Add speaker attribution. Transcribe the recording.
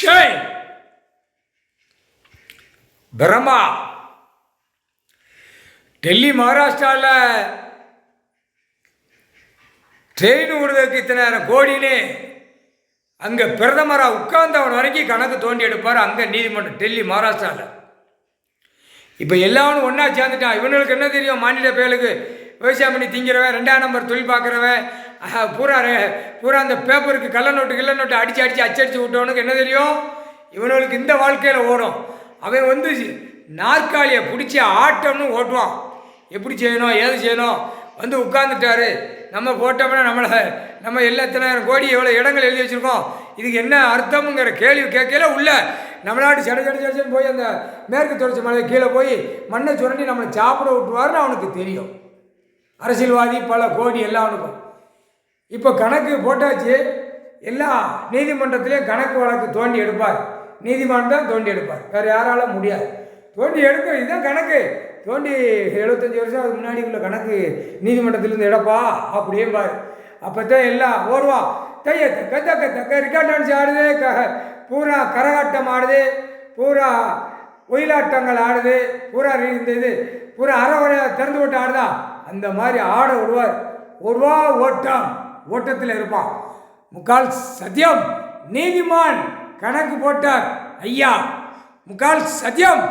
Speaker 1: Action. Brahma Delhi மகாராஷ்டிராவில் train விடுறதுக்கு இத்தனை கோடின்னு அங்கே பிரதமராக உட்கார்ந்தவன் வரைக்கும் கணக்கு தோண்டி எடுப்பார். அங்கே நீதிமன்றம் டெல்லி மகாராஷ்டிராவில். இப்போ எல்லாரும் ஒன்றா சேர்ந்துட்டான். இவனுக்கு என்ன தெரியும்? மாநில பயலுக்கு விவசாயம் பண்ணி திங்கிறவன், 2ஆம் நம்பர் தொழில் பார்க்குறவன், பூரா அந்த பேப்பருக்கு கள்ள நோட்டு அடித்து அச்சடித்து விட்டவனுக்கு என்ன தெரியும்? இவனுக்கு இந்த வாழ்க்கையில் ஓடும். அவன் நாற்காலியை பிடிச்சி ஆட்டம்னு ஓட்டுவான். எப்படி செய்யணும், ஏது செய்யணும் உட்காந்துட்டாரு. நம்ம போட்டோம்னா நம்ம எல்லாத்தினாயிரம் கோடி எவ்வளோ இடங்கள் எழுதி வச்சுருக்கோம், இதுக்கு என்ன அர்த்தம்ங்கிற கேள்வி கேட்கல உள்ள நம்ம நாட்டு சடச்சன்னு போய் அந்த மேற்கு தொடர்ச்சி மலை கீழே போய் மண்ணை சுரண்டி நம்மளை சாப்பிட விட்டுவாருன்னு அவனுக்கு தெரியும். அரசியல்வாதி பல கோடி எல்லாம் அவனுக்கும். இப்போ கணக்கு போட்டாச்சு. எல்லா நீதிமன்றத்திலையும் கணக்கு வழக்கு தோண்டி எடுப்பார். நீதிமன்றம் தான் தோண்டி எடுப்பார், வேறு யாராலும் முடியாது. தோண்டி எடுக்க இதுதான் கணக்கு. தோண்டி 75 வருஷம் அதுக்கு முன்னாடி உள்ள கணக்கு நீதிமன்றத்திலேருந்து எடுப்பா அப்படியே பாரு. அப்போ தான் எல்லாம் ஓடுவா. தைய தக்க ரிக்கார்ட் டான்ஸ் ஆடுது, பூரா கரகாட்டம் ஆடுது, பூரா ஒயிலாட்டங்கள் ஆடுது, பூரா இந்த பூரா அரை திறந்து விட்டு ஆடுதா, அந்த மாதிரி ஆட விடுவார். ஓட்டத்தில் இருப்பான். முக்கால் சத்தியம் நீதிமான் கணக்கு போட்டார். ஐயா முக்கால் சத்தியம்